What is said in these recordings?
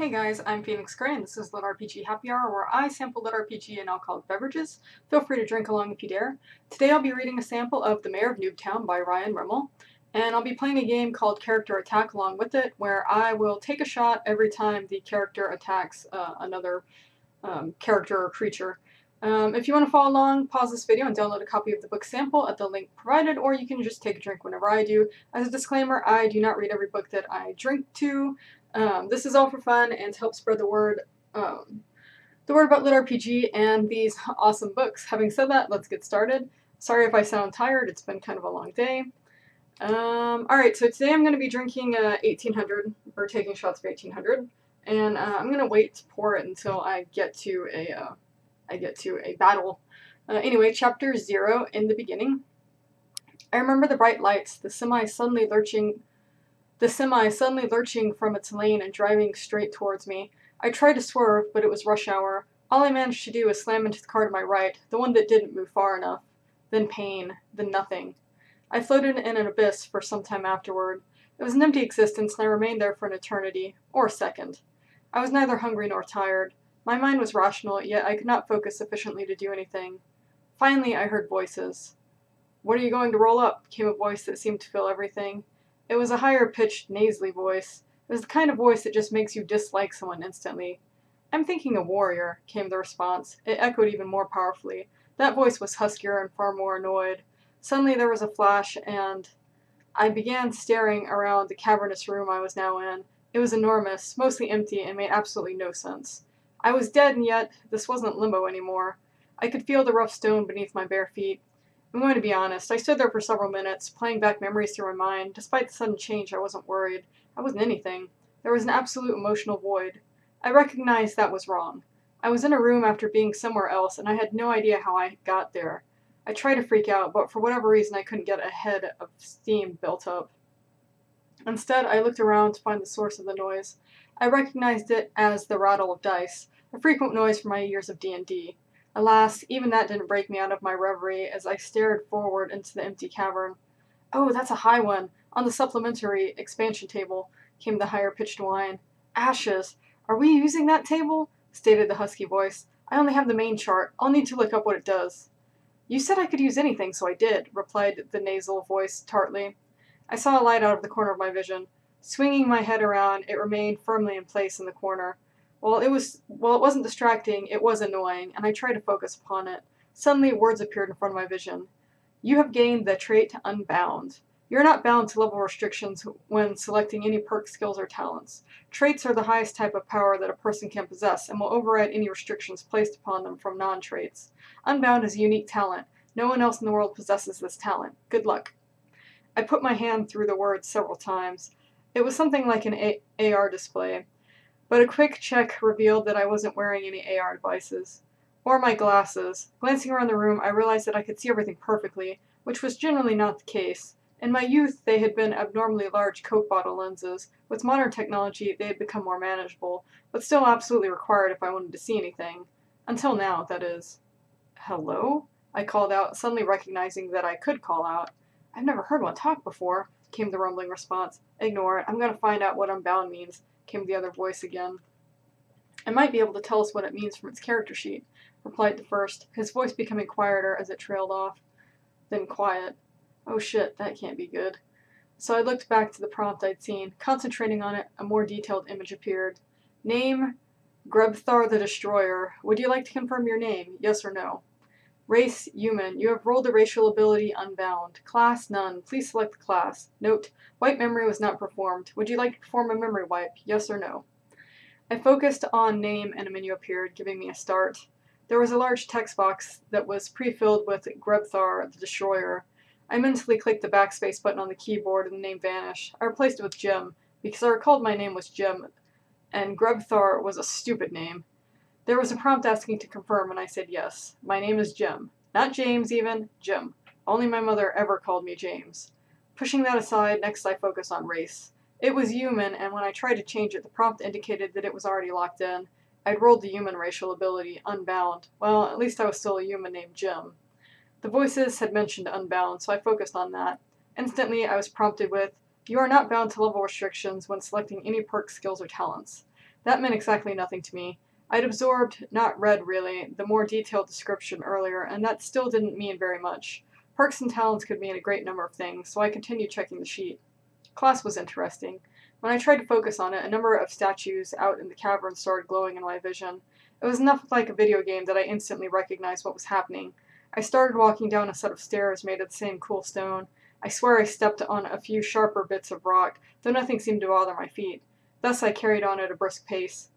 Hey guys, I'm Phoenix Gray and this is LitRPG Happy Hour where I sample LitRPG and alcoholic beverages. Feel free to drink along if you dare. Today I'll be reading a sample of The Mayor of Noobtown by Rimmel, and I'll be playing a game called Character Attack along with it, where I will take a shot every time the character attacks another character or creature. If you want to follow along, pause this video and download a copy of the book sample at the link provided, or you can just take a drink whenever I do. As a disclaimer, I do not read every book that I drink to. This is all for fun and to help spread the word about LitRPG and these awesome books. Having said that, let's get started. Sorry if I sound tired, it's been kind of a long day. Alright, so today I'm going to be drinking 1800, or taking shots of 1800, and I'm going to wait to pour it until I get to a battle. Anyway, chapter 0, in the beginning. I remember the bright lights, the semi suddenly lurching from its lane and driving straight towards me. I tried to swerve, but it was rush hour. All I managed to do was slam into the car to my right, the one that didn't move far enough. Then pain, then nothing. I floated in an abyss for some time afterward. It was an empty existence, and I remained there for an eternity, or a second. I was neither hungry nor tired. My mind was rational, yet I could not focus sufficiently to do anything. Finally, I heard voices. "What are you going to roll up?" came a voice that seemed to fill everything. It was a higher-pitched, nasally voice. It was the kind of voice that just makes you dislike someone instantly. "I'm thinking a warrior," came the response. It echoed even more powerfully. That voice was huskier and far more annoyed. Suddenly there was a flash, and I began staring around the cavernous room I was now in. It was enormous, mostly empty, and made absolutely no sense. I was dead, and yet this wasn't limbo anymore. I could feel the rough stone beneath my bare feet. I'm going to be honest, I stood there for several minutes, playing back memories through my mind. Despite the sudden change, I wasn't worried. I wasn't anything. There was an absolute emotional void. I recognized that was wrong. I was in a room after being somewhere else, and I had no idea how I got there. I tried to freak out, but for whatever reason I couldn't get a head of steam built up. Instead, I looked around to find the source of the noise. I recognized it as the rattle of dice, a frequent noise from my years of D&D. Alas, even that didn't break me out of my reverie as I stared forward into the empty cavern. "Oh, that's a high one, on the supplementary expansion table," came the higher-pitched whine. "Ashes! Are we using that table?" stated the husky voice. "I only have the main chart. I'll need to look up what it does." "You said I could use anything, so I did," replied the nasal voice tartly. I saw a light out of the corner of my vision. Swinging my head around, it remained firmly in place in the corner. While it wasn't distracting, it was annoying, and I tried to focus upon it. Suddenly, words appeared in front of my vision. "You have gained the trait Unbound. You're not bound to level restrictions when selecting any perk, skills, or talents. Traits are the highest type of power that a person can possess, and will override any restrictions placed upon them from non-traits. Unbound is a unique talent. No one else in the world possesses this talent. Good luck." I put my hand through the words several times. It was something like an AR display, but a quick check revealed that I wasn't wearing any AR devices. Or my glasses. Glancing around the room, I realized that I could see everything perfectly, which was generally not the case. In my youth, they had been abnormally large Coke bottle lenses. With modern technology, they had become more manageable, but still absolutely required if I wanted to see anything. Until now, that is. "Hello?" I called out, suddenly recognizing that I could call out. "I've never heard one talk before," came the rumbling response. "Ignore it. I'm going to find out what Unbound means," came the other voice again. "It might be able to tell us what it means from its character sheet," replied the first, his voice becoming quieter as it trailed off. Then quiet. "Oh shit, that can't be good." So I looked back to the prompt I'd seen. Concentrating on it, a more detailed image appeared. "Name, Grebthar the Destroyer. Would you like to confirm your name? Yes or no?" "Race, human. You have rolled the racial ability Unbound. Class, none. Please select the class. Note, wipe memory was not performed. Would you like to perform a memory wipe? Yes or no?" I focused on name and a menu appeared, giving me a start. There was a large text box that was pre-filled with Grebthar the Destroyer. I mentally clicked the backspace button on the keyboard and the name vanished. I replaced it with Jim, because I recalled my name was Jim, and Grebthar was a stupid name. There was a prompt asking to confirm, and I said yes. My name is Jim. Not James even, Jim. Only my mother ever called me James. Pushing that aside, next I focused on race. It was human, and when I tried to change it, the prompt indicated that it was already locked in. I'd rolled the human racial ability, Unbound. Well, at least I was still a human named Jim. The voices had mentioned Unbound, so I focused on that. Instantly, I was prompted with, "You are not bound to level restrictions when selecting any perk, skills, or talents." That meant exactly nothing to me. I'd absorbed, not read really, the more detailed description earlier, and that still didn't mean very much. Perks and talents could mean a great number of things, so I continued checking the sheet. Class was interesting. When I tried to focus on it, a number of statues out in the cavern started glowing in my vision. It was enough like a video game that I instantly recognized what was happening. I started walking down a set of stairs made of the same cool stone. I swear I stepped on a few sharper bits of rock, though nothing seemed to bother my feet. Thus I carried on at a brisk pace.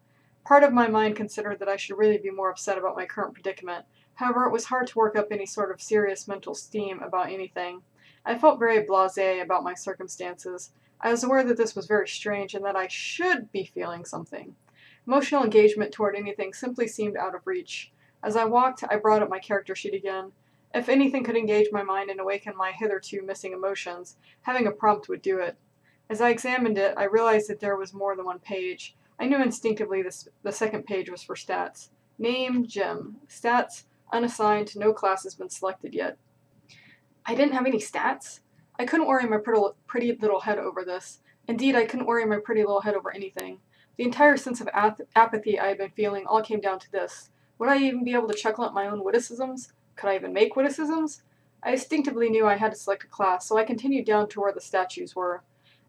Part of my mind considered that I should really be more upset about my current predicament. However, it was hard to work up any sort of serious mental steam about anything. I felt very blasé about my circumstances. I was aware that this was very strange and that I should be feeling something. Emotional engagement toward anything simply seemed out of reach. As I walked, I brought up my character sheet again. If anything could engage my mind and awaken my hitherto missing emotions, having a prompt would do it. As I examined it, I realized that there was more than one page. I knew instinctively the second page was for stats. Name, Jim. Stats, unassigned, no class has been selected yet. I didn't have any stats? I couldn't worry my pretty little head over this. Indeed, I couldn't worry my pretty little head over anything. The entire sense of apathy I had been feeling all came down to this. Would I even be able to chuckle at my own witticisms? Could I even make witticisms? I instinctively knew I had to select a class, so I continued down to where the statues were.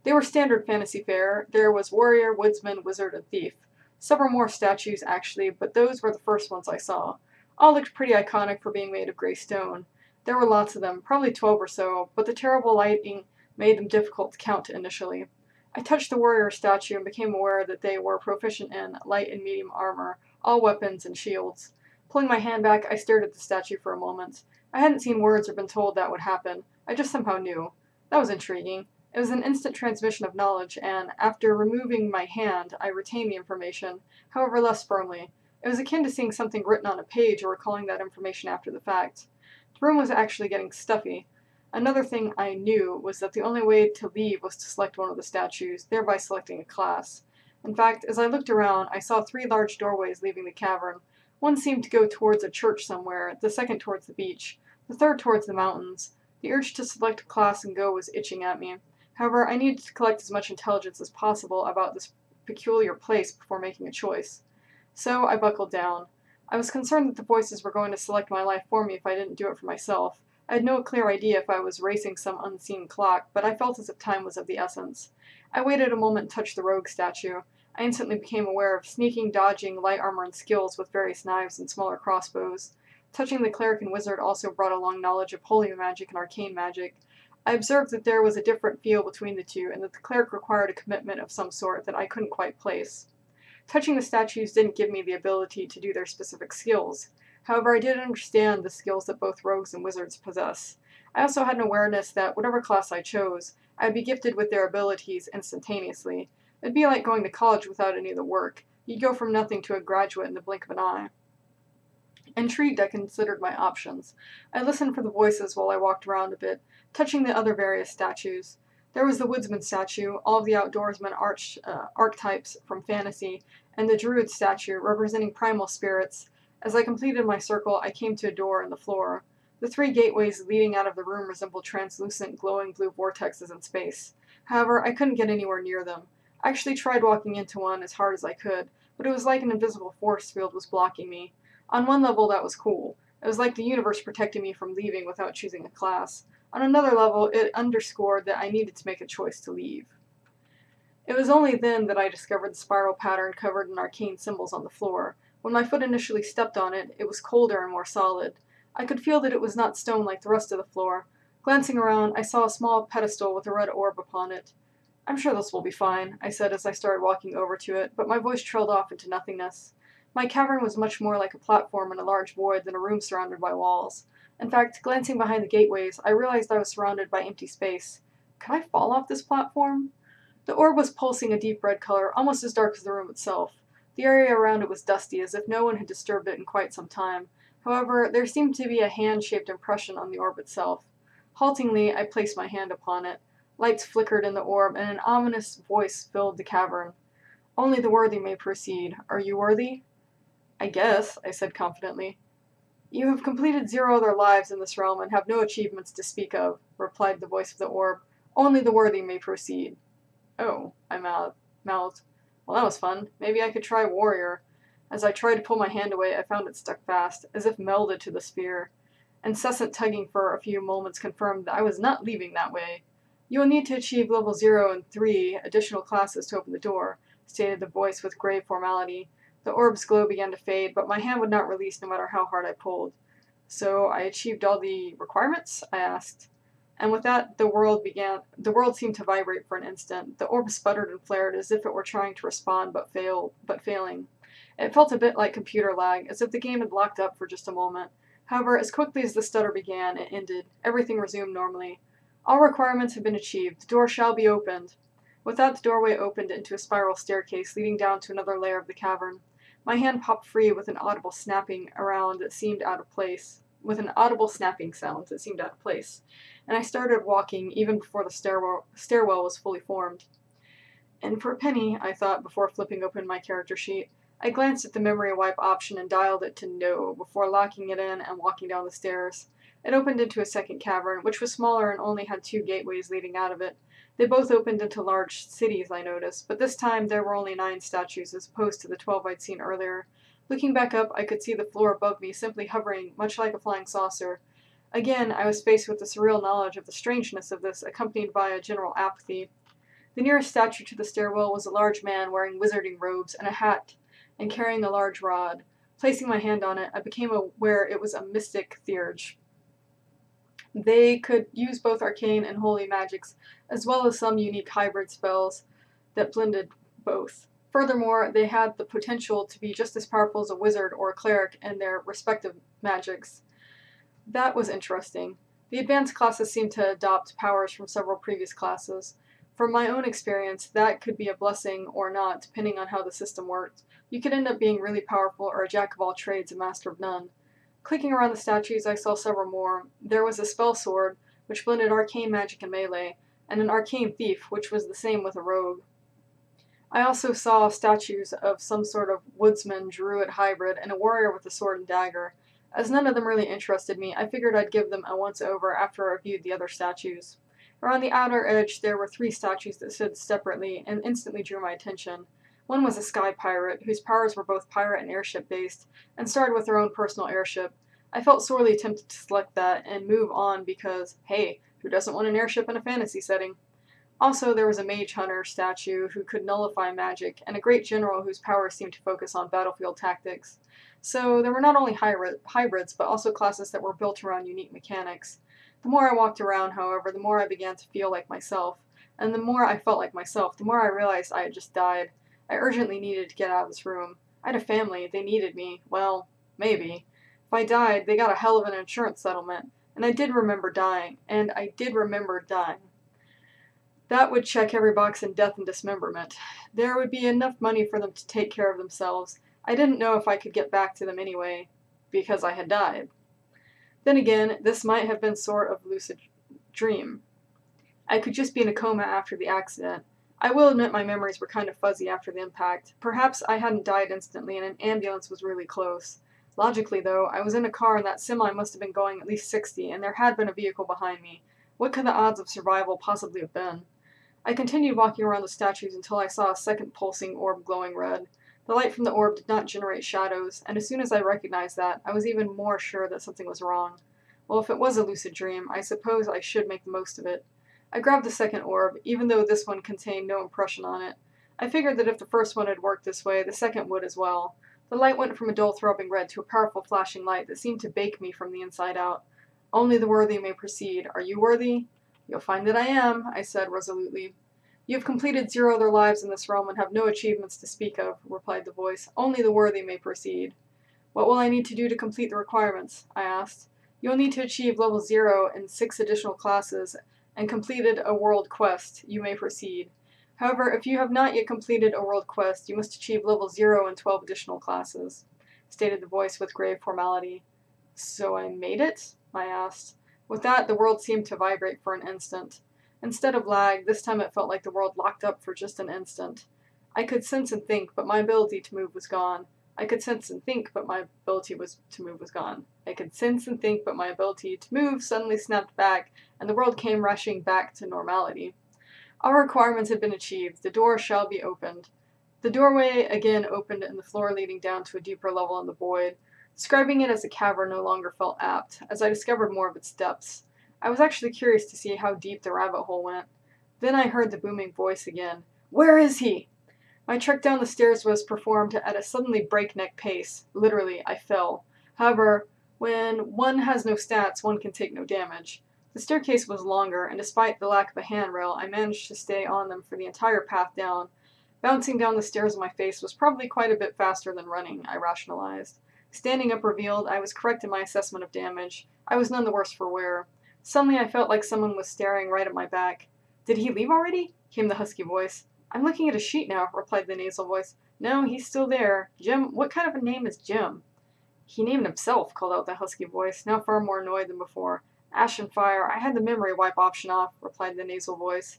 They were standard fantasy fare. There was warrior, woodsman, wizard, and thief. Several more statues, actually, but those were the first ones I saw. All looked pretty iconic for being made of gray stone. There were lots of them, probably 12 or so, but the terrible lighting made them difficult to count initially. I touched the warrior statue and became aware that they were proficient in light and medium armor, all weapons and shields. Pulling my hand back, I stared at the statue for a moment. I hadn't seen words or been told that would happen. I just somehow knew. That was intriguing. It was an instant transmission of knowledge, and after removing my hand, I retained the information, however less firmly. It was akin to seeing something written on a page or recalling that information after the fact. The room was actually getting stuffy. Another thing I knew was that the only way to leave was to select one of the statues, thereby selecting a class. In fact, as I looked around, I saw 3 large doorways leaving the cavern. One seemed to go towards a church somewhere, the second towards the beach, the third towards the mountains. The urge to select a class and go was itching at me. However, I needed to collect as much intelligence as possible about this peculiar place before making a choice. So I buckled down. I was concerned that the voices were going to select my life for me if I didn't do it for myself. I had no clear idea if I was racing some unseen clock, but I felt as if time was of the essence. I waited a moment and touched the rogue statue. I instantly became aware of sneaking, dodging, light armor, and skills with various knives and smaller crossbows. Touching the cleric and wizard also brought along knowledge of holy magic and arcane magic. I observed that there was a different feel between the two, and that the cleric required a commitment of some sort that I couldn't quite place. Touching the statues didn't give me the ability to do their specific skills. However, I did understand the skills that both rogues and wizards possess. I also had an awareness that whatever class I chose, I would be gifted with their abilities instantaneously. It'd be like going to college without any of the work. You'd go from nothing to a graduate in the blink of an eye. Intrigued, I considered my options. I listened for the voices while I walked around a bit, touching the other various statues. There was the woodsman statue, all of the outdoorsman archetypes from fantasy, and the druid statue, representing primal spirits. As I completed my circle, I came to a door in the floor. The 3 gateways leading out of the room resembled translucent, glowing blue vortexes in space. However, I couldn't get anywhere near them. I actually tried walking into one as hard as I could, but it was like an invisible force field was blocking me. On one level, that was cool. It was like the universe protected me from leaving without choosing a class. On another level, it underscored that I needed to make a choice to leave. It was only then that I discovered the spiral pattern covered in arcane symbols on the floor. When my foot initially stepped on it, it was colder and more solid. I could feel that it was not stone like the rest of the floor. Glancing around, I saw a small pedestal with a red orb upon it. "I'm sure this will be fine," I said as I started walking over to it, but my voice trailed off into nothingness. My cavern was much more like a platform in a large void than a room surrounded by walls. In fact, glancing behind the gateways, I realized I was surrounded by empty space. Could I fall off this platform? The orb was pulsing a deep red color, almost as dark as the room itself. The area around it was dusty, as if no one had disturbed it in quite some time. However, there seemed to be a hand-shaped impression on the orb itself. Haltingly, I placed my hand upon it. Lights flickered in the orb, and an ominous voice filled the cavern. "Only the worthy may proceed. Are you worthy?" "I guess," I said confidently. "You have completed 0 other lives in this realm and have no achievements to speak of," replied the voice of the orb. "Only the worthy may proceed." "Oh," I mouthed. Well, that was fun. Maybe I could try warrior. As I tried to pull my hand away, I found it stuck fast, as if melded to the sphere. Incessant tugging for a few moments confirmed that I was not leaving that way. You will need to achieve level 0 and 3 additional classes to open the door, stated the voice with grave formality. The orb's glow began to fade, but my hand would not release no matter how hard I pulled. So I achieved all the requirements? I asked. And with that, the world seemed to vibrate for an instant. The orb sputtered and flared as if it were trying to respond but failing. It felt a bit like computer lag, as if the game had locked up for just a moment. However, as quickly as the stutter began, it ended. Everything resumed normally. All requirements have been achieved. The door shall be opened. With that, the doorway opened into a spiral staircase leading down to another layer of the cavern. My hand popped free with an audible snapping sound that seemed out of place. And I started walking even before the stairwell was fully formed. And for a penny, I thought before flipping open my character sheet. I glanced at the memory wipe option and dialed it to no before locking it in and walking down the stairs. It opened into a second cavern, which was smaller and only had 2 gateways leading out of it. They both opened into large cities, I noticed, but this time there were only 9 statues as opposed to the 12 I'd seen earlier. Looking back up, I could see the floor above me simply hovering, much like a flying saucer. Again, I was faced with the surreal knowledge of the strangeness of this, accompanied by a general apathy. The nearest statue to the stairwell was a large man wearing wizarding robes and a hat, and carrying a large rod. Placing my hand on it, I became aware it was a mystic theurge. They could use both arcane and holy magics, as well as some unique hybrid spells that blended both. Furthermore, they had the potential to be just as powerful as a wizard or a cleric in their respective magics. That was interesting. The advanced classes seemed to adopt powers from several previous classes. From my own experience, that could be a blessing or not, depending on how the system worked. You could end up being really powerful or a jack of all trades, a master of none. Clicking around the statues, I saw several more. There was a spell sword, which blended arcane magic and melee, and an arcane thief, which was the same with a rogue. I also saw statues of some sort of woodsman, druid hybrid, and a warrior with a sword and dagger. As none of them really interested me, I figured I'd give them a once-over after I reviewed the other statues. Around the outer edge, there were 3 statues that stood separately and instantly drew my attention. One was a sky pirate, whose powers were both pirate and airship-based, and started with her own personal airship. I felt sorely tempted to select that and move on because, hey, who doesn't want an airship in a fantasy setting? Also, there was a mage hunter statue who could nullify magic, and a great general whose powers seemed to focus on battlefield tactics. So there were not only hybrids, but also classes that were built around unique mechanics. The more I walked around, however, the more I began to feel like myself. And the more I felt like myself, the more I realized I had just died. I urgently needed to get out of this room. I had a family, they needed me. Well, maybe. If I died, they got a hell of an insurance settlement. And I did remember dying. That would check every box in death and dismemberment. There would be enough money for them to take care of themselves. I didn't know if I could get back to them anyway, because I had died. Then again, this might have been sort of lucid dream. I could just be in a coma after the accident. I will admit my memories were kind of fuzzy after the impact. Perhaps I hadn't died instantly and an ambulance was really close. Logically, though, I was in a car and that semi must have been going at least 60, and there had been a vehicle behind me. What could the odds of survival possibly have been? I continued walking around the statues until I saw a second pulsing orb glowing red. The light from the orb did not generate shadows, and as soon as I recognized that, I was even more sure that something was wrong. Well, if it was a lucid dream, I suppose I should make the most of it. I grabbed the second orb, even though this one contained no impression on it. I figured that if the first one had worked this way, the second would as well. The light went from a dull throbbing red to a powerful flashing light that seemed to bake me from the inside out. Only the worthy may proceed. Are you worthy? You'll find that I am, I said resolutely. You have completed 0 other lives in this realm and have no achievements to speak of, replied the voice. Only the worthy may proceed. What will I need to do to complete the requirements? I asked. You will need to achieve level 0 in 6 additional classes and completed a world quest. You may proceed. However, if you have not yet completed a world quest, you must achieve level 0 in 12 additional classes, stated the voice with grave formality. So I made it? I asked. With that, the world seemed to vibrate for an instant. Instead of lag, this time it felt like the world locked up for just an instant. I could sense and think, but my ability to move was gone. I could sense and think, but my ability to move was gone. I could sense and think, but my ability to move suddenly snapped back, and the world came rushing back to normality. All requirements had been achieved. The door shall be opened. The doorway again opened and the floor leading down to a deeper level in the void. Describing it as a cavern no longer felt apt, as I discovered more of its depths. I was actually curious to see how deep the rabbit hole went. Then I heard the booming voice again. Where is he? My trek down the stairs was performed at a suddenly breakneck pace. Literally, I fell. However, when one has no stats, one can take no damage. The staircase was longer, and despite the lack of a handrail, I managed to stay on them for the entire path down. Bouncing down the stairs on my face was probably quite a bit faster than running, I rationalized. Standing up revealed I was correct in my assessment of damage. I was none the worse for wear. Suddenly I felt like someone was staring right at my back. Did he leave already? Came the husky voice. I'm looking at a sheet now, replied the nasal voice. No, he's still there. Jim, what kind of a name is Jim? He named himself, called out the husky voice, now far more annoyed than before. Ash and fire, I had the memory wipe option off, replied the nasal voice.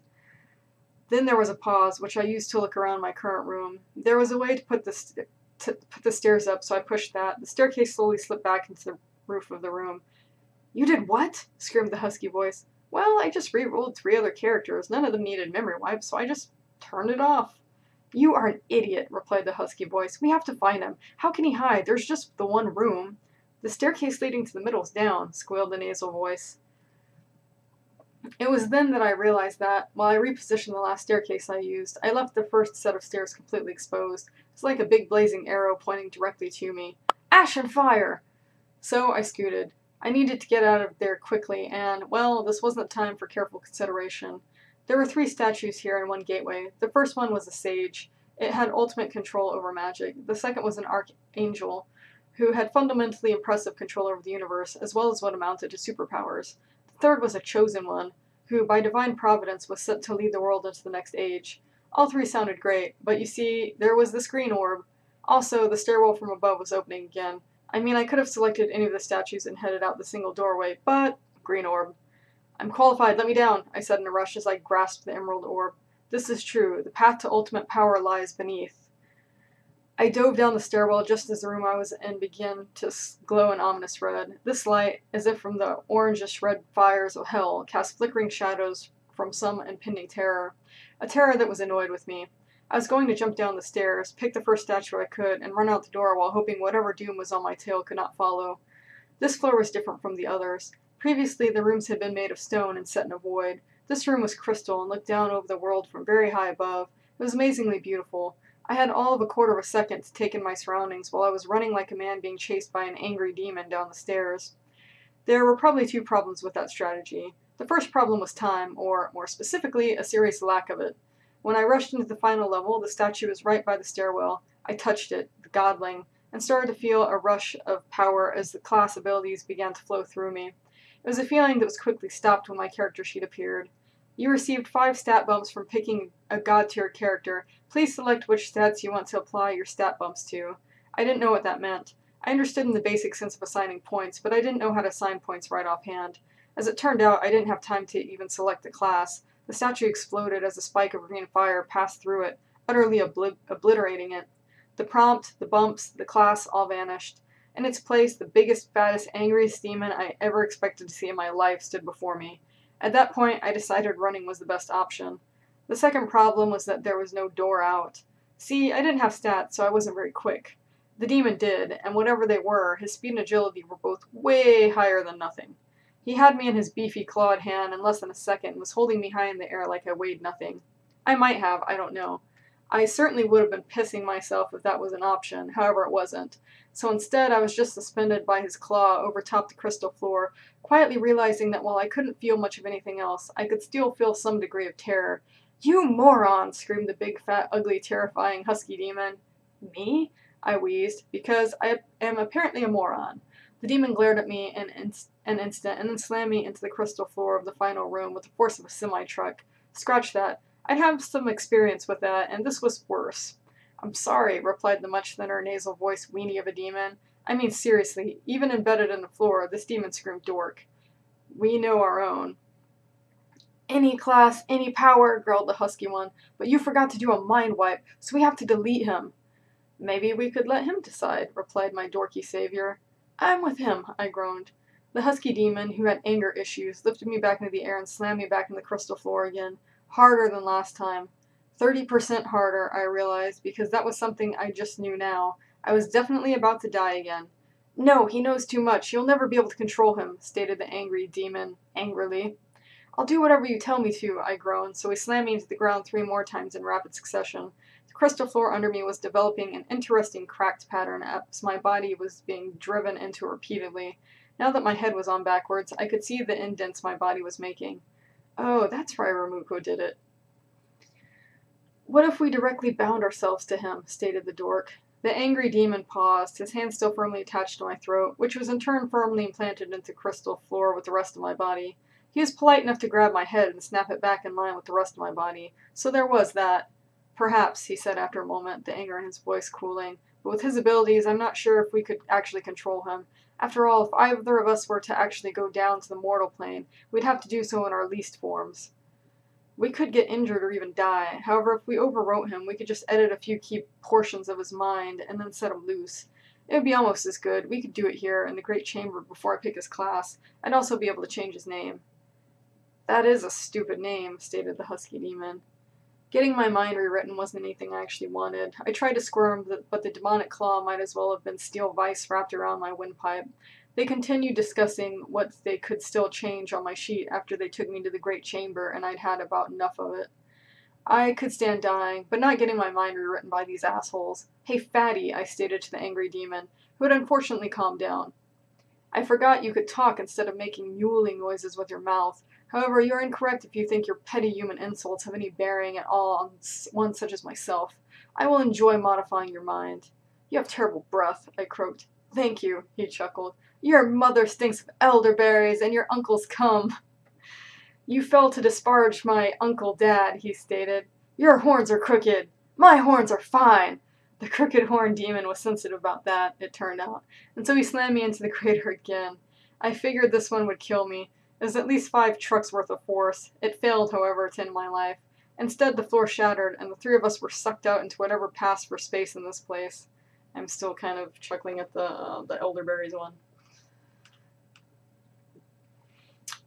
Then there was a pause, which I used to look around my current room. There was a way to put the stairs up, so I pushed that. The staircase slowly slipped back into the roof of the room. You did what? Screamed the husky voice. Well, I just re-rolled 3 other characters. None of them needed memory wipes, so I just turned it off. You are an idiot, replied the husky voice. We have to find him. How can he hide? There's just the one room. The staircase leading to the middle's down, squealed the nasal voice. It was then that I realized that, while I repositioned the last staircase I used, I left the first set of stairs completely exposed. It's like a big blazing arrow pointing directly to me. Ash and fire! So I scooted. I needed to get out of there quickly, and, well, this wasn't time for careful consideration. There were 3 statues here and 1 gateway. The first one was a sage. It had ultimate control over magic. The second was an archangel, who had fundamentally impressive control over the universe, as well as what amounted to superpowers. The third was a chosen one, who, by divine providence, was sent to lead the world into the next age. All 3 sounded great, but you see, there was this green orb. Also, the stairwell from above was opening again. I mean, I could have selected any of the statues and headed out the single doorway, but green orb. I'm qualified, let me down, I said in a rush as I grasped the emerald orb. This is true. The path to ultimate power lies beneath. I dove down the stairwell just as the room I was in began to glow an ominous red. This light, as if from the orangish red fires of hell, cast flickering shadows from some impending terror. A terror that was annoyed with me. I was going to jump down the stairs, pick the first statue I could, and run out the door while hoping whatever doom was on my tail could not follow. This floor was different from the others. Previously, the rooms had been made of stone and set in a void. This room was crystal and looked down over the world from very high above. It was amazingly beautiful. I had all of a quarter of a second to take in my surroundings while I was running like a man being chased by an angry demon down the stairs. There were probably 2 problems with that strategy. The first problem was time, or, more specifically, a serious lack of it. When I rushed into the final level, the statue was right by the stairwell. I touched it, the godling, and started to feel a rush of power as the class abilities began to flow through me. It was a feeling that was quickly stopped when my character sheet appeared. You received 5 stat bumps from picking a god-tier character. Please select which stats you want to apply your stat bumps to. I didn't know what that meant. I understood in the basic sense of assigning points, but I didn't know how to assign points right offhand. As it turned out, I didn't have time to even select the class. The statue exploded as a spike of green fire passed through it, utterly obliterating it. The prompt, the bumps, the class all vanished. In its place, the biggest, fattest, angriest demon I ever expected to see in my life stood before me. At that point, I decided running was the best option. The second problem was that there was no door out. See, I didn't have stats, so I wasn't very quick. The demon did, and whatever they were, his speed and agility were both way higher than nothing. He had me in his beefy clawed hand in less than a second and was holding me high in the air like I weighed nothing. I might have, I don't know. I certainly would have been pissing myself if that was an option, however it wasn't. So instead, I was just suspended by his claw over top the crystal floor, quietly realizing that while I couldn't feel much of anything else, I could still feel some degree of terror. You moron! Screamed the big, fat, ugly, terrifying husky demon. Me? I wheezed, because I am apparently a moron. The demon glared at me an instant, and then slammed me into the crystal floor of the final room with the force of a semi-truck. Scratch that. I'd have some experience with that, and this was worse. I'm sorry, replied the much thinner, nasal-voiced weenie of a demon. I mean, seriously, even embedded in the floor, this demon screamed dork. We know our own. Any class, any power, growled the husky one, but you forgot to do a mind wipe, so we have to delete him. Maybe we could let him decide, replied my dorky savior. I'm with him, I groaned. The husky demon, who had anger issues, lifted me back into the air and slammed me back in the crystal floor again, harder than last time. 30% harder, I realized, because that was something I just knew now. I was definitely about to die again. No, he knows too much. You'll never be able to control him, stated the angry demon, angrily. I'll do whatever you tell me to, I groaned, so he slammed me into the ground 3 more times in rapid succession. The crystal floor under me was developing an interesting cracked pattern as my body was being driven into repeatedly. Now that my head was on backwards, I could see the indents my body was making. Oh, that's why Ramuko did it. What if we directly bound ourselves to him, stated the dork. The angry demon paused, his hand still firmly attached to my throat, which was in turn firmly implanted into the crystal floor with the rest of my body. He was polite enough to grab my head and snap it back in line with the rest of my body, so there was that. Perhaps, he said after a moment, the anger in his voice cooling, but with his abilities, I'm not sure if we could actually control him. After all, if either of us were to actually go down to the mortal plane, we'd have to do so in our least forms. We could get injured or even die. However, if we overwrote him, we could just edit a few key portions of his mind and then set him loose. It would be almost as good. We could do it here in the Great Chamber before I pick his class. I'd also be able to change his name. That is a stupid name, stated the husky demon. Getting my mind rewritten wasn't anything I actually wanted. I tried to squirm, but the demonic claw might as well have been steel vice wrapped around my windpipe. They continued discussing what they could still change on my sheet after they took me to the Great Chamber, and I'd had about enough of it. I could stand dying, but not getting my mind rewritten by these assholes. Hey, fatty, I stated to the angry demon, who had unfortunately calmed down. I forgot you could talk instead of making mewling noises with your mouth. However, you're incorrect if you think your petty human insults have any bearing at all on one such as myself. I will enjoy modifying your mind. You have terrible breath, I croaked. Thank you, he chuckled. Your mother stinks of elderberries, and your uncle's cum. You fell to disparage my Uncle Dad, he stated. Your horns are crooked. My horns are fine. The crooked horn demon was sensitive about that, it turned out, and so he slammed me into the crater again. I figured this one would kill me. It was at least 5 trucks worth of force. It failed, however, to end my life. Instead, the floor shattered, and the 3 of us were sucked out into whatever passed for space in this place. I'm still kind of chuckling at the elderberries one.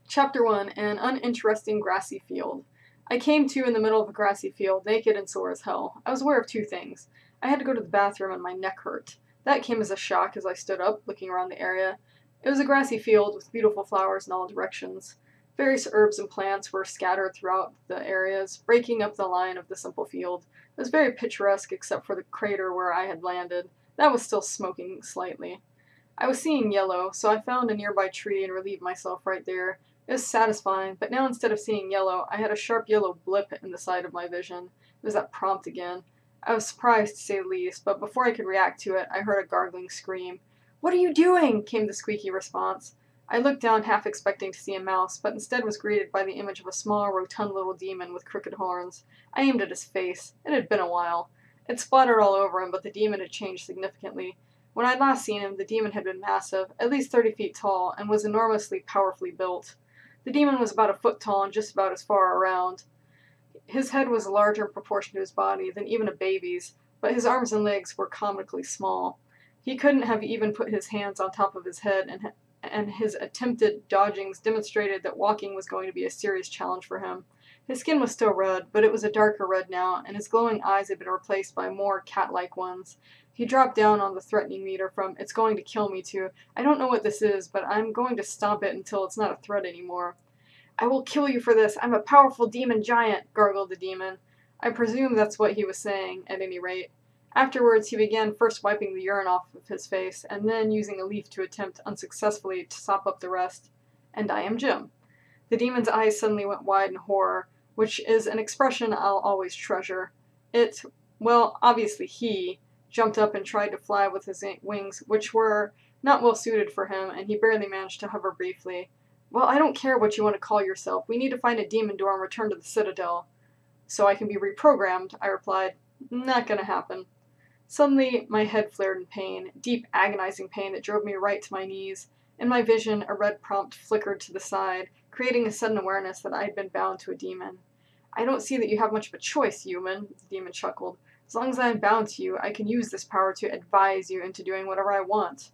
Chapter 1, An Uninteresting Grassy Field. I came to in the middle of a grassy field, naked and sore as hell. I was aware of 2 things. I had to go to the bathroom and my neck hurt. That came as a shock as I stood up, looking around the area. It was a grassy field with beautiful flowers in all directions. Various herbs and plants were scattered throughout the areas, breaking up the line of the simple field. It was very picturesque except for the crater where I had landed. That was still smoking slightly. I was seeing yellow, so I found a nearby tree and relieved myself right there. It was satisfying, but now instead of seeing yellow, I had a sharp yellow blip in the side of my vision. It was that prompt again. I was surprised, to say the least, but before I could react to it, I heard a gargling scream. What are you doing? Came the squeaky response. I looked down, half expecting to see a mouse, but instead was greeted by the image of a small, rotund little demon with crooked horns. I aimed at his face. It had been a while. It splattered all over him, but the demon had changed significantly. When I'd last seen him, the demon had been massive, at least 30 feet tall, and was enormously powerfully built. The demon was about a foot tall and just about as far around. His head was larger in proportion to his body than even a baby's, but his arms and legs were comically small. He couldn't have even put his hands on top of his head, and his attempted dodgings demonstrated that walking was going to be a serious challenge for him. His skin was still red, but it was a darker red now, and his glowing eyes had been replaced by more cat-like ones. He dropped down on the threatening meter from, "It's going to kill me," to, "I don't know what this is, but I'm going to stomp it until it's not a threat anymore." "I will kill you for this. I'm a powerful demon giant," gargled the demon. I presume that's what he was saying, at any rate. Afterwards, he began first wiping the urine off of his face, and then using a leaf to attempt unsuccessfully to sop up the rest. And I am Jim. The demon's eyes suddenly went wide in horror, which is an expression I'll always treasure. Obviously he jumped up and tried to fly with his wings, which were not well suited for him, and he barely managed to hover briefly. "Well, I don't care what you want to call yourself. We need to find a demon door and return to the Citadel." "So I can be reprogrammed," I replied. "Not gonna happen." Suddenly, my head flared in pain, deep, agonizing pain that drove me right to my knees. In my vision, a red prompt flickered to the side, creating a sudden awareness that I had been bound to a demon. "I don't see that you have much of a choice, human," the demon chuckled. "As long as I am bound to you, I can use this power to advise you into doing whatever I want."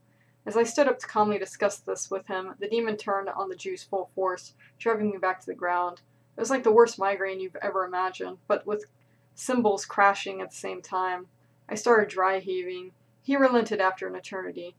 As I stood up to calmly discuss this with him, the demon turned on the juice full force, driving me back to the ground. It was like the worst migraine you've ever imagined, but with cymbals crashing at the same time. I started dry heaving. He relented after an eternity.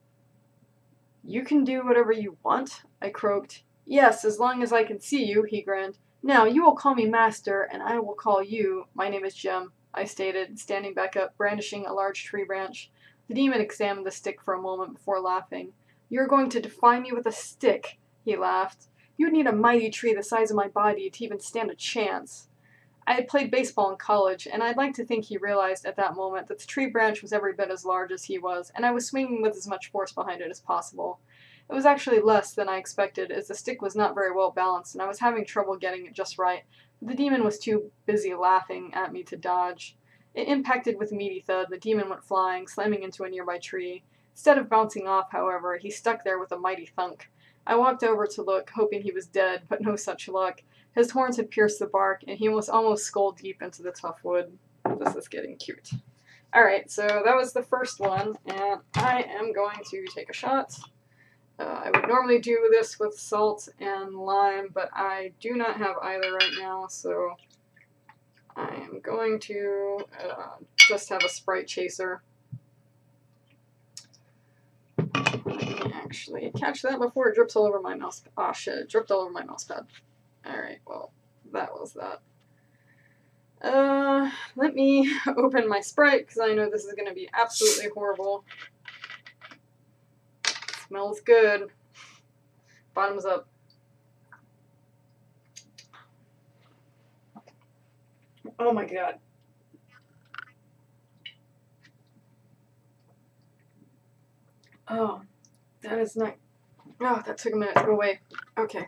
You can do whatever you want? I croaked. Yes, as long as I can see you, he grinned. Now, you will call me Master, and I will call you. My name is Jim, I stated, standing back up, brandishing a large tree branch. The demon examined the stick for a moment before laughing. You're going to defy me with a stick, he laughed. You'd need a mighty tree the size of my body to even stand a chance. I had played baseball in college, and I'd like to think he realized at that moment that the tree branch was every bit as large as he was, and I was swinging with as much force behind it as possible. It was actually less than I expected, as the stick was not very well balanced, and I was having trouble getting it just right, but the demon was too busy laughing at me to dodge. It impacted with a meaty thud. The demon went flying, slamming into a nearby tree. Instead of bouncing off, however, he stuck there with a mighty thunk. I walked over to look, hoping he was dead, but no such luck. His horns had pierced the bark, and he was almost skull-deep into the tough wood. This is getting cute. Alright, so that was the first one, and I am going to take a shot. I would normally do this with salt and lime, but I do not have either right now, so I am going to just have a Sprite chaser. Let me actually catch that before it drips all over my mouse. Oh shit, it dripped all over my mouse pad. Alright, well, that was that. Let me open my Sprite, because I know this is going to be absolutely horrible. Smells good. Bottoms up. Oh my god. Oh, that is not... Oh, that took a minute to go away. Okay.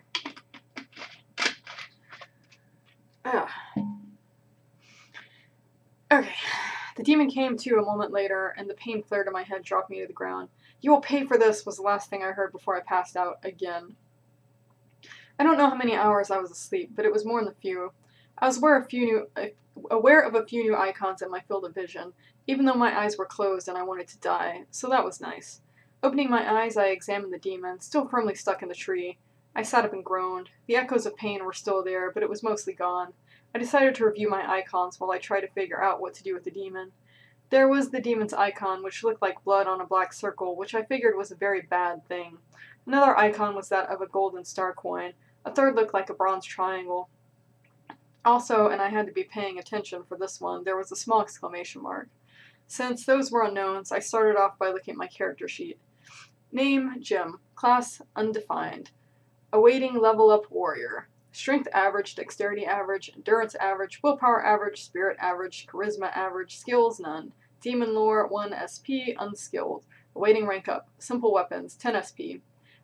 Ah. Okay. The demon came to a moment later, and the pain flared in my head, dropped me to the ground. You will pay for this, was the last thing I heard before I passed out again. I don't know how many hours I was asleep, but it was more than a few. I was aware of a few new icons in my field of vision, even though my eyes were closed and I wanted to die, so that was nice. Opening my eyes, I examined the demon, still firmly stuck in the tree. I sat up and groaned. The echoes of pain were still there, but it was mostly gone. I decided to review my icons while I tried to figure out what to do with the demon. There was the demon's icon, which looked like blood on a black circle, which I figured was a very bad thing. Another icon was that of a golden star coin. A third looked like a bronze triangle. Also, and I had to be paying attention for this one, there was a small exclamation mark. Since those were unknowns, I started off by looking at my character sheet. Name, Jim. Class, undefined. Awaiting level up warrior. Strength average, dexterity average, endurance average, willpower average, spirit average, charisma average, skills none. Demon lore 1 SP, unskilled. Awaiting rank up. Simple weapons 10 SP.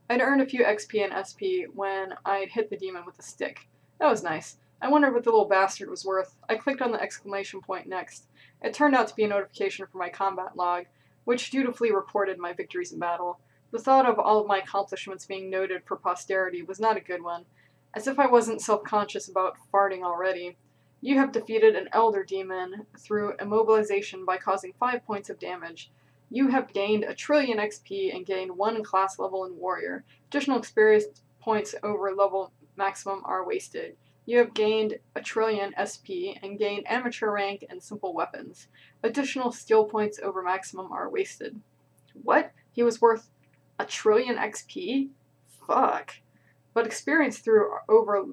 I'd earned a few XP and SP when I'd hit the demon with a stick. That was nice. I wondered what the little bastard was worth. I clicked on the exclamation point next. It turned out to be a notification for my combat log, which dutifully reported my victories in battle. The thought of all of my accomplishments being noted for posterity was not a good one. As if I wasn't self-conscious about farting already. You have defeated an elder demon through immobilization by causing 5 points of damage. You have gained 1 trillion XP and gained 1 class level in warrior. Additional experience points over level maximum are wasted. You have gained 1 trillion SP and gained amateur rank and simple weapons. Additional skill points over maximum are wasted. What? He was worth 1 trillion XP? Fuck. But experience through over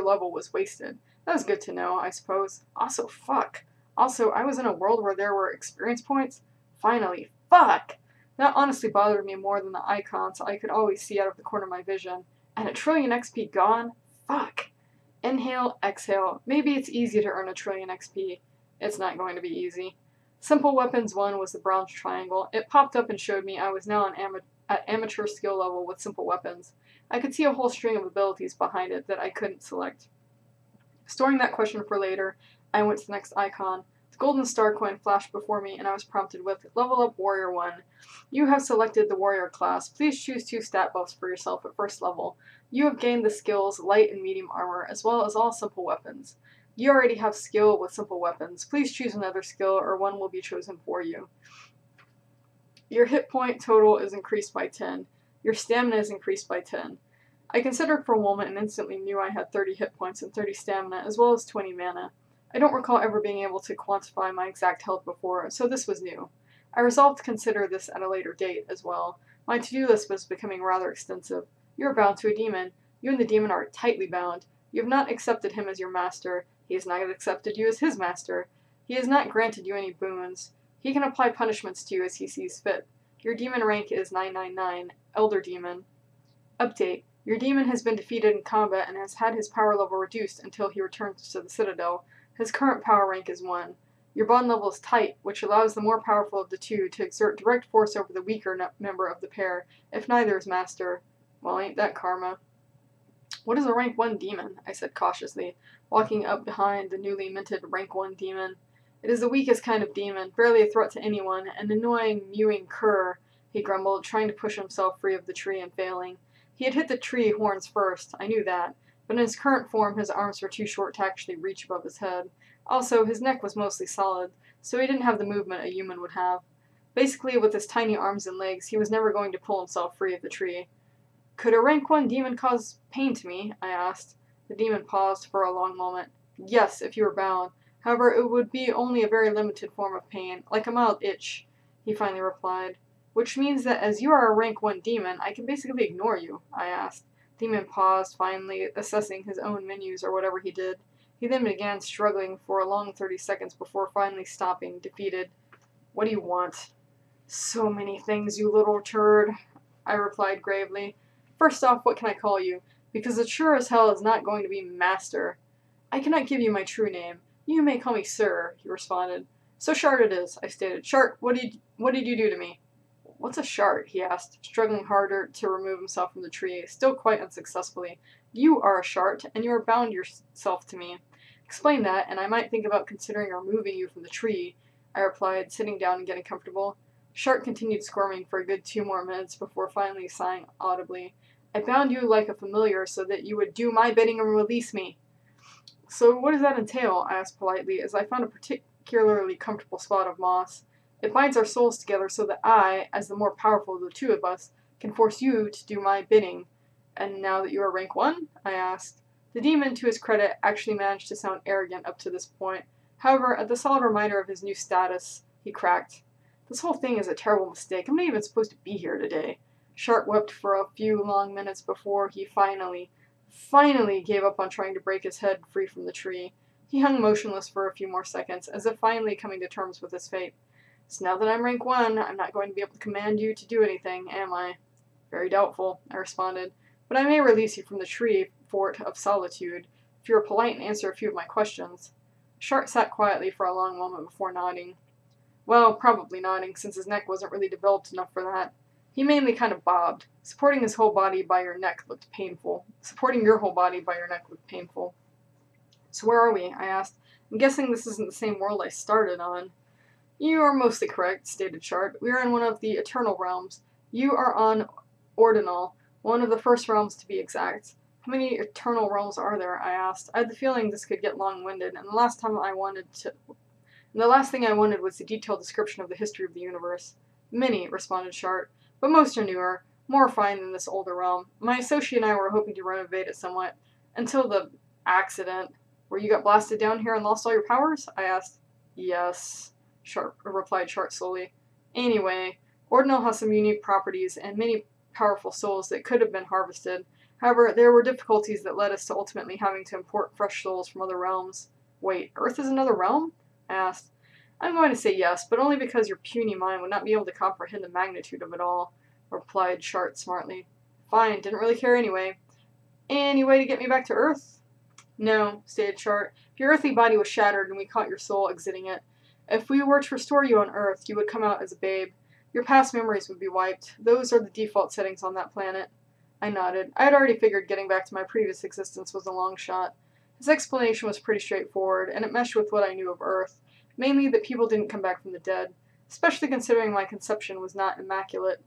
level was wasted. That was good to know, I suppose. Also, fuck. Also, I was in a world where there were experience points? Finally, fuck! That honestly bothered me more than the icons I could always see out of the corner of my vision. And 1 trillion XP gone? Fuck. Inhale, exhale. Maybe it's easy to earn 1 trillion XP. It's not going to be easy. Simple Weapons 1 was the bronze triangle. It popped up and showed me I was now at amateur skill level with simple weapons. I could see a whole string of abilities behind it that I couldn't select. Storing that question for later, I went to the next icon. The golden star coin flashed before me, and I was prompted with Level Up Warrior 1. You have selected the warrior class. Please choose 2 stat buffs for yourself at first level. You have gained the skills light and medium armor, as well as all simple weapons. You already have skill with simple weapons. Please choose another skill, or one will be chosen for you. Your hit point total is increased by 10. Your stamina is increased by 10. I considered for a moment and instantly knew I had 30 hit points and 30 stamina, as well as 20 mana. I don't recall ever being able to quantify my exact health before, so this was new. I resolved to consider this at a later date as well. My to-do list was becoming rather extensive. You are bound to a demon. You and the demon are tightly bound. You have not accepted him as your master. He has not accepted you as his master. He has not granted you any boons. He can apply punishments to you as he sees fit. Your demon rank is 999, Elder Demon. Update. Your demon has been defeated in combat and has had his power level reduced until he returns to the Citadel. His current power rank is 1. Your bond level is tight, which allows the more powerful of the two to exert direct force over the weaker member of the pair, if neither is master. Well, ain't that karma. What is a rank 1 demon? I said cautiously, walking up behind the newly minted rank 1 demon. It is the weakest kind of demon, barely a threat to anyone, an annoying, mewing cur, he grumbled, trying to push himself free of the tree and failing. He had hit the tree horns first, I knew that, but in his current form his arms were too short to actually reach above his head. Also, his neck was mostly solid, so he didn't have the movement a human would have. Basically, with his tiny arms and legs, he was never going to pull himself free of the tree. Could a rank 1 demon cause pain to me? I asked. The demon paused for a long moment. Yes, if you were bound. However, it would be only a very limited form of pain, like a mild itch, he finally replied. Which means that as you are a rank 1 demon, I can basically ignore you, I asked. The demon paused, finally assessing his own menus or whatever he did. He then began struggling for a long 30 seconds before finally stopping, defeated. What do you want? So many things, you little turd, I replied gravely. First off, what can I call you? Because it sure as hell is not going to be Master. I cannot give you my true name. You may call me Sir, he responded. So Shart it is, I stated. Shart, what did you do to me? What's a Shart? He asked, struggling harder to remove himself from the tree, still quite unsuccessfully. You are a Shart, and you are bound yourself to me. Explain that, and I might think about considering removing you from the tree, I replied, sitting down and getting comfortable. Shart continued squirming for a good 2 more minutes before finally sighing audibly. I bound you like a familiar so that you would do my bidding and release me. So what does that entail? I asked politely, as I found a particularly comfortable spot of moss. It binds our souls together so that I, as the more powerful of the two of us, can force you to do my bidding. And now that you are rank 1? I asked. The demon, to his credit, actually managed to sound arrogant up to this point. However, at the solid reminder of his new status, he cracked. This whole thing is a terrible mistake. I'm not even supposed to be here today. Shart wept for a few long minutes before he finally gave up on trying to break his head free from the tree. He hung motionless for a few more seconds, as if finally coming to terms with his fate. So now that I'm rank 1, I'm not going to be able to command you to do anything, am I? Very doubtful, I responded. But I may release you from the tree fort of solitude, if you are polite and answer a few of my questions. Shart sat quietly for a long moment before nodding. Well, probably nodding, since his neck wasn't really developed enough for that. He mainly kind of bobbed. Supporting his whole body by your neck looked painful. Supporting your whole body by your neck looked painful. So where are we? I asked. I'm guessing this isn't the same world I started on. You are mostly correct, stated Shart. We are in one of the Eternal Realms. You are on Ordinal, one of the first realms to be exact. How many Eternal Realms are there? I asked. I had the feeling this could get long-winded, and the last thing I wanted was a detailed description of the history of the universe. Many, responded Shart, but most are newer, more refined than this older realm. My associate and I were hoping to renovate it somewhat, until the accident. Where you got blasted down here and lost all your powers? I asked. Yes, replied Shart slowly. Anyway, Ordinal has some unique properties and many powerful souls that could have been harvested. However, there were difficulties that led us to ultimately having to import fresh souls from other realms. Wait, Earth is another realm? I asked. I'm going to say yes, but only because your puny mind would not be able to comprehend the magnitude of it all, replied Shart smartly. Fine, didn't really care anyway. Any way to get me back to Earth? No, stated Shart. Your earthly body was shattered and we caught your soul exiting it. If we were to restore you on Earth, you would come out as a babe. Your past memories would be wiped. Those are the default settings on that planet. I nodded. I had already figured getting back to my previous existence was a long shot. His explanation was pretty straightforward, and it meshed with what I knew of Earth, mainly that people didn't come back from the dead, especially considering my conception was not immaculate.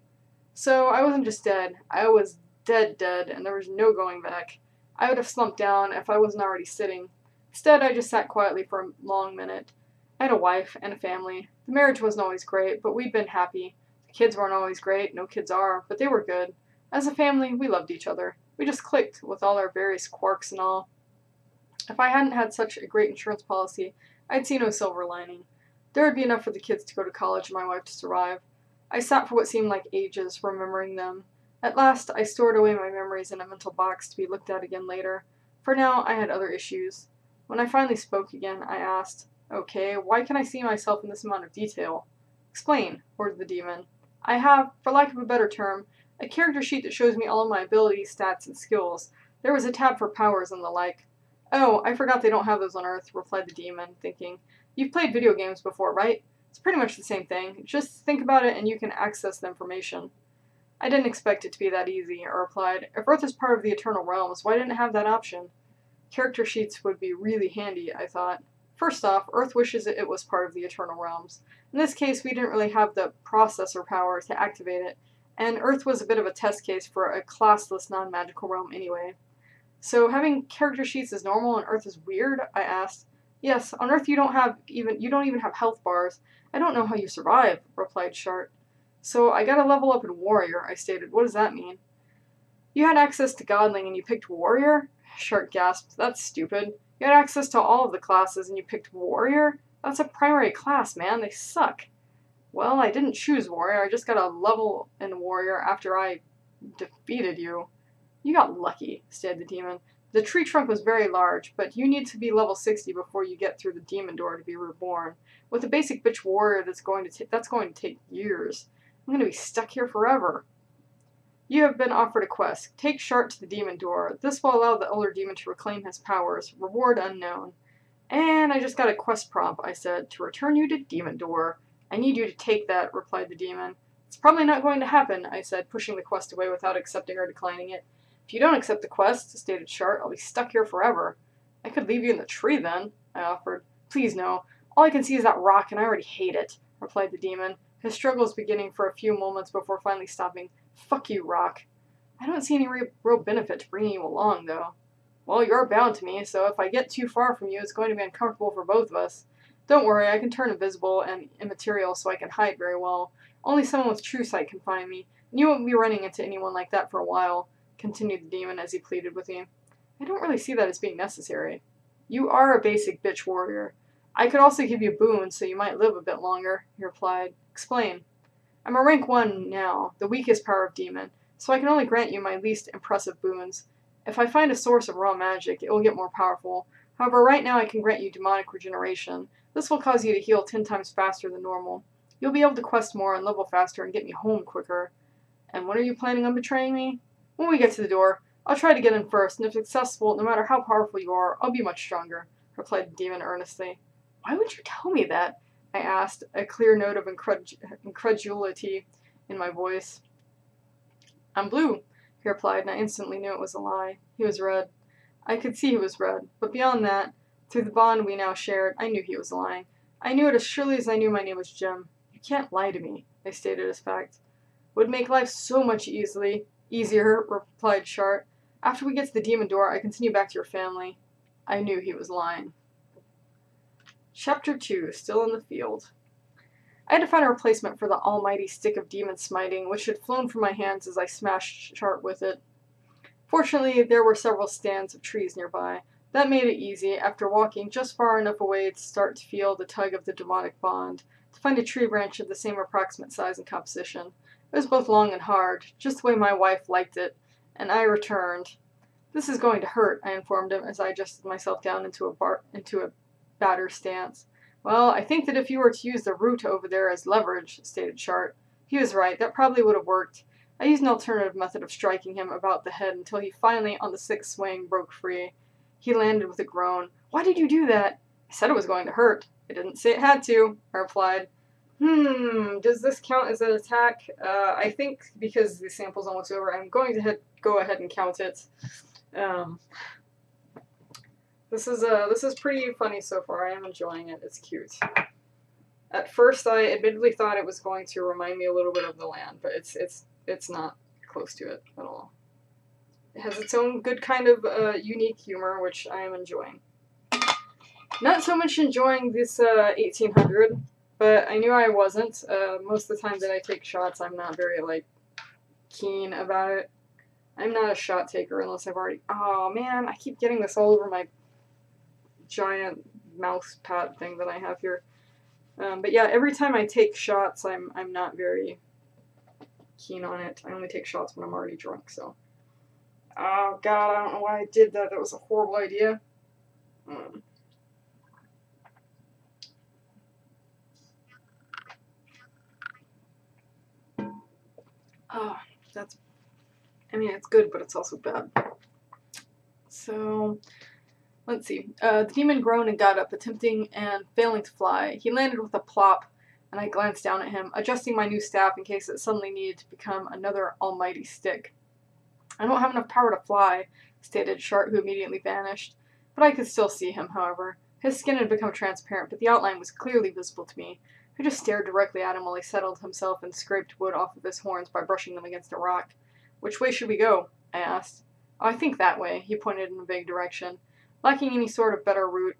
So I wasn't just dead. I was dead, and there was no going back. I would have slumped down if I wasn't already sitting. Instead, I just sat quietly for a long minute. I had a wife and a family. The marriage wasn't always great, but we'd been happy. The kids weren't always great, no kids are, but they were good. As a family, we loved each other. We just clicked, with all our various quirks and all. If I hadn't had such a great insurance policy, I'd see no silver lining. There would be enough for the kids to go to college and my wife to survive. I sat for what seemed like ages, remembering them. At last, I stored away my memories in a mental box to be looked at again later. For now, I had other issues. When I finally spoke again, I asked, "Okay, why can I see myself in this amount of detail?" "Explain," ordered the demon. "I have, for lack of a better term, a character sheet that shows me all of my abilities, stats, and skills. There was a tab for powers and the like." "Oh, I forgot they don't have those on Earth," replied the demon, thinking. "You've played video games before, right? It's pretty much the same thing. Just think about it and you can access the information." "I didn't expect it to be that easy," I replied. "If Earth is part of the Eternal Realms, why didn't it have that option?" Character sheets would be really handy, I thought. First off, Earth wishes it was part of the Eternal Realms. In this case, we didn't really have the processor power to activate it, and Earth was a bit of a test case for a classless non-magical realm anyway. "So having character sheets is normal and Earth is weird?" I asked. "Yes, on Earth you don't even have health bars. I don't know how you survive," replied Shart. "So I gotta level up in Warrior," I stated. "What does that mean?" "You had access to Godling and you picked Warrior?" Shart gasped. "That's stupid. You had access to all of the classes and you picked Warrior? That's a primary class, man. They suck." "Well, I didn't choose Warrior. I just got a level in Warrior after I defeated you." "You got lucky," stated the demon. "The tree trunk was very large, but you need to be level 60 before you get through the demon door to be reborn. With a basic bitch warrior, that's going to take years. I'm going to be stuck here forever." "You have been offered a quest. Take Shart to the demon door. This will allow the elder demon to reclaim his powers. Reward unknown." "And I just got a quest prompt," I said, "to return you to demon door. I need you to take that," replied the demon. "It's probably not going to happen," I said, pushing the quest away without accepting or declining it. "If you don't accept the quest," stated Shart, "I'll be stuck here forever." "I could leave you in the tree then," I offered. "Please no. All I can see is that rock and I already hate it," replied the demon, his struggles beginning for a few moments before finally stopping. "Fuck you, rock." "I don't see any real benefit to bringing you along, though." "Well, you're bound to me, so if I get too far from you, it's going to be uncomfortable for both of us. Don't worry, I can turn invisible and immaterial so I can hide very well. Only someone with true sight can find me, and you won't be running into anyone like that for a while," continued the demon as he pleaded with me. "I don't really see that as being necessary." "You are a basic bitch warrior. I could also give you boons so you might live a bit longer," he replied. "Explain." "I'm a rank 1 now, the weakest power of demon, so I can only grant you my least impressive boons. If I find a source of raw magic, it will get more powerful. However, right now I can grant you demonic regeneration. This will cause you to heal 10 times faster than normal. You'll be able to quest more and level faster and get me home quicker." "And when are you planning on betraying me?" "When we get to the door. I'll try to get in first, and if successful, no matter how powerful you are, I'll be much stronger," replied the demon earnestly. "Why would you tell me that?" I asked, a clear note of incredulity in my voice. "I'm blue," he replied, and I instantly knew it was a lie. He was red. I could see he was red, but beyond that, through the bond we now shared, I knew he was lying. I knew it as surely as I knew my name was Jim. "You can't lie to me," I stated as fact. "Would make life so much easier," replied Shart. "After we get to the demon door, I can send you back to your family." I knew he was lying. Chapter 2, Still in the Field. I had to find a replacement for the almighty stick of demon smiting, which had flown from my hands as I smashed Shart with it. Fortunately, there were several stands of trees nearby. That made it easy, after walking just far enough away to start to feel the tug of the demonic bond, to find a tree branch of the same approximate size and composition. It was both long and hard, just the way my wife liked it, and I returned. "This is going to hurt," I informed him as I adjusted myself down into a batter stance. "Well, I think that if you were to use the root over there as leverage," stated Shart. He was right, that probably would have worked. I used an alternative method of striking him about the head until he finally, on the sixth swing, broke free. He landed with a groan. "Why did you do that?" "I said it was going to hurt." "I didn't say it had to," I replied. Does this count as an attack? I think because the sample's almost over, I'm going to go ahead and count it. This is pretty funny so far. I am enjoying it. It's cute. At first, I admittedly thought it was going to remind me a little bit of The Land, but it's not close to it at all. It has its own good kind of unique humor, which I am enjoying. Not so much enjoying this 1800, but I knew I wasn't. Most of the time that I take shots, I'm not very, keen about it. I'm not a shot taker unless I've already... Oh, man, I keep getting this all over my giant mouse pad thing that I have here. But yeah, every time I take shots, I'm not very keen on it. I only take shots when I'm already drunk, so. Oh god, I don't know why I did that. That was a horrible idea. Oh, that's... I mean, it's good, but it's also bad. So, let's see. The demon groaned and got up, attempting and failing to fly. He landed with a plop, and I glanced down at him, adjusting my new staff in case it suddenly needed to become another almighty stick. I don't have enough power to fly, stated Shart, who immediately vanished. But I could still see him, however. His skin had become transparent, but the outline was clearly visible to me. I just stared directly at him while he settled himself and scraped wood off of his horns by brushing them against a rock. "Which way should we go?" I asked. "Oh, I think that way," he pointed in a vague direction. Lacking any sort of better route,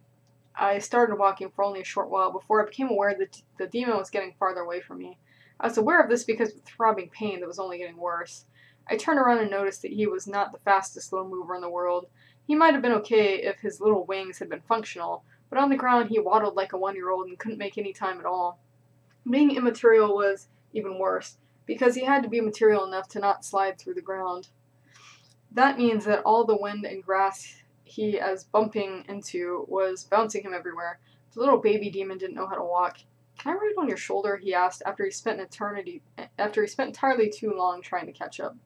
I started walking for only a short while before I became aware that the demon was getting farther away from me. I was aware of this because of the throbbing pain that was only getting worse. I turned around and noticed that he was not the fastest little mover in the world. He might have been okay if his little wings had been functional, but on the ground he waddled like a 1-year-old and couldn't make any time at all. Being immaterial was even worse, because he had to be material enough to not slide through the ground. That means that all the wind and grass he was bumping into was bouncing him everywhere. The little baby demon didn't know how to walk. "Can I ride on your shoulder?" he asked after he spent entirely too long trying to catch up.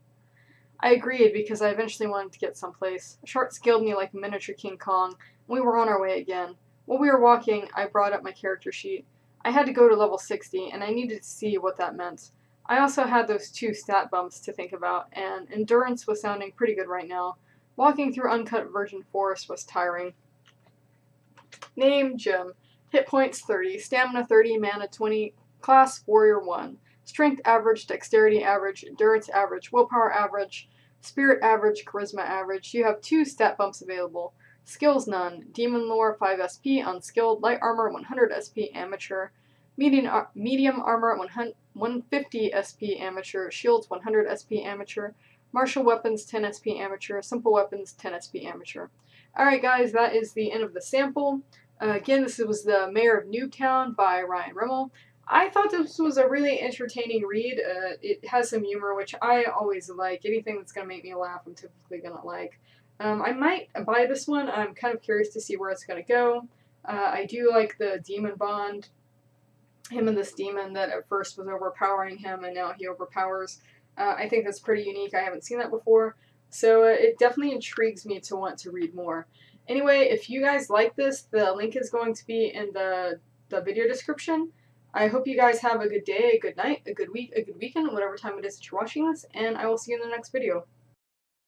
I agreed because I eventually wanted to get someplace. Shart scaled me like a miniature King Kong, and we were on our way again. While we were walking, I brought up my character sheet. I had to go to level 60, and I needed to see what that meant. I also had those 2 stat bumps to think about, and endurance was sounding pretty good right now. Walking through uncut virgin forest was tiring. Name, Jim. Hit points 30, stamina 30, mana 20, class warrior 1. Strength average, dexterity average, endurance average, willpower average, spirit average, charisma average. You have 2 stat bumps available. Skills none. Demon lore 5 SP, unskilled. Light armor 100 SP, amateur. Medium armor 150 SP, amateur. Shields 100 SP, amateur. Martial weapons 10 SP, amateur. Simple weapons 10 SP, amateur. Alright guys, that is the end of the sample. Again, this was The Mayor of Noobtown by Ryan Rimmel. I thought this was a really entertaining read. It has some humor, which I always like. Anything that's going to make me laugh, I'm typically going to like. I might buy this one. I'm kind of curious to see where it's going to go. I do like the demon bond. Him and this demon that at first was overpowering him, and now he overpowers. I think that's pretty unique. I haven't seen that before. So it definitely intrigues me to want to read more. Anyway, if you guys like this, the link is going to be in the video description. I hope you guys have a good day, a good night, a good week, a good weekend, whatever time it is that you're watching this, and I will see you in the next video.